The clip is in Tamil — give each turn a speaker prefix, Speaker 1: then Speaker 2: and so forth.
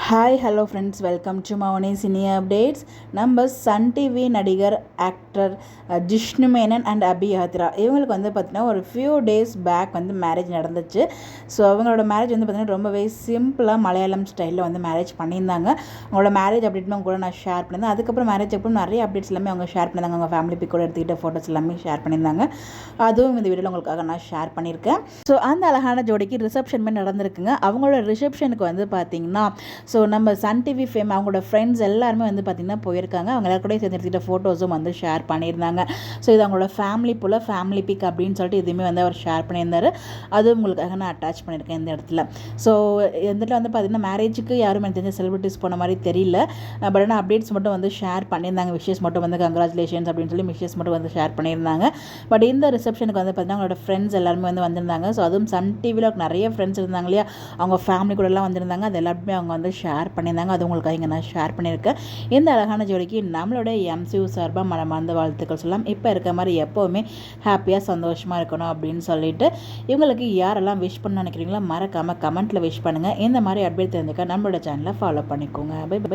Speaker 1: Hi hello friends, welcome to Mouni cine updates. நம்ம சன் டிவி நடிகர் ஆக்டர் ஜிஷ்ணு மேனன் அண்ட் அபி யாத்ரா இவங்களுக்கு வந்து பார்த்திங்கன்னா ஒரு ஃபியூ டேஸ் பேக் வந்து மேரேஜ் நடந்துச்சு. ஸோ அவங்களோட மேரேஜ் வந்து பார்த்திங்கன்னா ரொம்பவே சிம்பிளாக மலையாளம் ஸ்டைலில் வந்து மேரேஜ் பண்ணியிருந்தாங்க. அவங்களோட மேரேஜ் அப்டேட்டும் அவங்க கூட நான் ஷேர் பண்ணியிருந்தேன். அதுக்கப்புறம் மேரேஜ் அப்புறம் நிறைய அப்டேட்ஸ் எல்லாமே அவங்க ஷேர் பண்ணியிருந்தாங்க. அவங்க ஃபேமிலி பிக்கோட எடுத்துக்கிட்ட ஃபோட்டோஸ் எல்லாமே ஷேர் பண்ணியிருந்தாங்க. அதுவும் இந்த வீடியோவில் உங்களுக்காக நான் ஷேர் பண்ணியிருக்கேன். ஸோ அந்த அழகான ஜோடிக்கு ரிசப்ஷனுமே நடந்திருக்குங்க. அவங்களோட ரிசப்ஷனுக்கு வந்து பார்த்திங்கன்னா ஸோ நம்ம சன் டிவி ஃபேம் அவங்களோட ஃப்ரெண்ட்ஸ் எல்லாருமே வந்து பார்த்திங்கன்னா போயிருக்காங்க. அவங்க எல்லாரும் கூட சேர்ந்து எடுத்துக்கிட்ட ஃபோட்டோஸும் வந்து ஷேர் பண்ணியிருந்தாங்க. ஸோ இது அவங்களோட ஃபேமிலி பிக் அப்படின்னு சொல்லிட்டு இதுவுமே வந்து அவர் ஷேர் பண்ணியிருந்தார். அதுவும் உங்களுக்காக நான் அட்டாச் பண்ணியிருக்கேன் இந்த இடத்துல. ஸோ இந்த இடத்துல வந்து பார்த்திங்கன்னா மேரேஜுக்கு யாரும் எனக்கு தெரிஞ்ச செலிபிரிட்டிஸ் போன மாதிரி தெரியல. பட் ஆனால் அப்டேட்ஸ் மட்டும் வந்து ஷேர் பண்ணியிருந்தாங்க. விஷஸ் மட்டும் வந்து கங்க்ராச்சுலேஷன்ஸ் அப்படின்னு சொல்லி விஷஸ் மட்டும் வந்து ஷேர் பண்ணியிருந்தாங்க. பட் இந்த ரிசப்ஷனுக்கு வந்து பார்த்திங்கன்னா அவங்களோட ஃப்ரெண்ட்ஸ் எல்லாருமே வந்து வந்திருந்தாங்க. ஸோ அதுவும் சன் டிவியில் நிறைய ஃப்ரெண்ட்ஸ் இருந்தாங்க இல்லையா, அவங்க ஃபேமிலி கூடலாம் வந்திருந்தாங்க. அது எல்லாருமே அவங்க வந்து ஷேர் பண்ணியிருந்தாங்க. அது உங்களுக்காக இங்கே நான் ஷேர் பண்ணியிருக்கேன். இந்த அழகான ஜோடிக்கு நம்மளோட எம்சியூ சார்பாக மனமார்ந்த வாழ்த்துக்கள் சொல்லலாம். இப்போ இருக்க மாதிரி எப்போவுமே ஹாப்பியாக சந்தோஷமாக இருக்கணும் அப்படின்னு சொல்லிட்டு இவங்களுக்கு யாரெல்லாம் விஷ் பண்ண நினைக்கிறீங்களோ மறக்காமல் கமெண்ட்டில் விஷ் பண்ணுங்கள். இந்த மாதிரி அப்டேட் தெரிஞ்சுக்க நம்மளோட சேனலை ஃபாலோ பண்ணிக்கோங்க. Bye by.